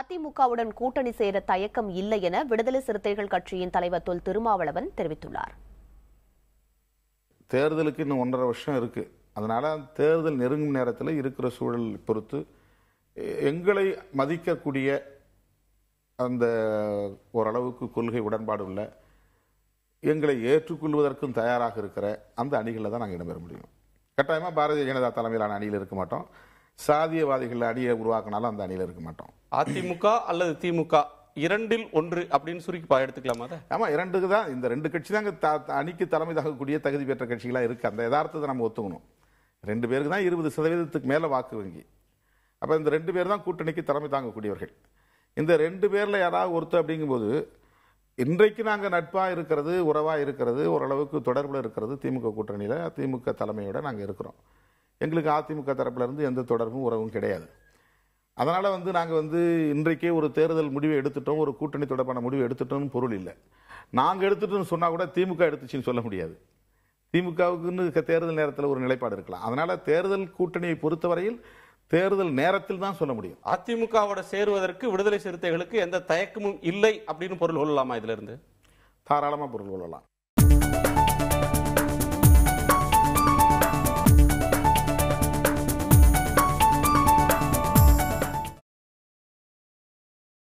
அதிமுகவுடன் கூட்டணி சேர தயக்கம் இல்லை என விடுதலை சிறுத்தைகள் கட்சியின் தலைவர் தொல் திருமாவளவன் தெரிவித்துள்ளார். தேர்தலுக்கு இன்னும் 1.5 வருஷம் இருக்கு. அதனால தேர்தல் நெருங்கும் நேரத்தில் இருக்கிற சூழல் பொறுத்து எங்களை மதிக்கக்கூடிய அந்த ஓரளவுக்கு கொள்கை உடன்பாடு உள்ள எங்களை ஏற்றுக்கொள்வதற்கும் தயாராக இருக்கிற அந்த அணிகளில் தான் நாங்கள் இடம்பெற முடியும். கட்டாயமாக பாரதிய ஜனதா தலைமையிலான அணியில் இருக்க மாட்டோம். சாதியவாதிகள் அணியை உருவாக்கினாலும் அந்த அணியில் இருக்க மாட்டோம். அதிமுக அல்லது திமுக இரண்டில் ஒன்று அப்படின்னு சுருக்கி எடுத்துக்கலாமா? ஆமா, இரண்டுக்கு தான். இந்த 2 கட்சி தான் அணிக்கு தலைமை தாக்கக்கூடிய தகுதி பெற்ற கட்சிகளா இருக்கு. அந்த யதார்த்தத்தை நம்ம ஒத்துக்கணும். 2 பேருக்கு தான் 20% மேல வாக்கு வங்கி. அப்ப இந்த 2 பேர் தான் கூட்டணிக்கு தலைமை தாங்கக்கூடியவர்கள். இந்த 2 பேர்ல யாராவது ஒருத்தர் அப்படிங்கும்போது இன்றைக்கு நாங்க நட்பா இருக்கிறது, உறவா இருக்கிறது, ஓரளவுக்கு தொடர்புல இருக்கிறது திமுக கூட்டணியில திமுக தலைமையோட நாங்க இருக்கிறோம். எங்களுக்கு அதிமுக தரப்புல இருந்து எந்த தொடர்பும் உறவும் கிடையாது. அதனால நாங்க இன்றைக்கே ஒரு தேர்தல் முடிவை எடுத்துட்டோம், ஒரு கூட்டணி தொடர்பான முடிவு எடுத்துட்டோம்னு பொருள் இல்லை. நாங்க எடுத்துட்டோம்னு சொன்னா கூட திமுக எடுத்துச்சுன்னு சொல்ல முடியாது. திமுகவுக்குன்னு தேர்தல் நேரத்தில் ஒரு நிலைப்பாடு இருக்கலாம். அதனால தேர்தல் கூட்டணியை பொறுத்தவரையில் தேர்தல் நேரத்தில் தான் சொல்ல முடியும். அதிமுகவோட சேருவதற்கு விடுதலை சிறுத்தைகளுக்கு எந்த தயக்கமும் இல்லை அப்படின்னு பொருள் கொள்ளலாமா? இதுல இருந்து தாராளமா பொருள் கொள்ளலாம்.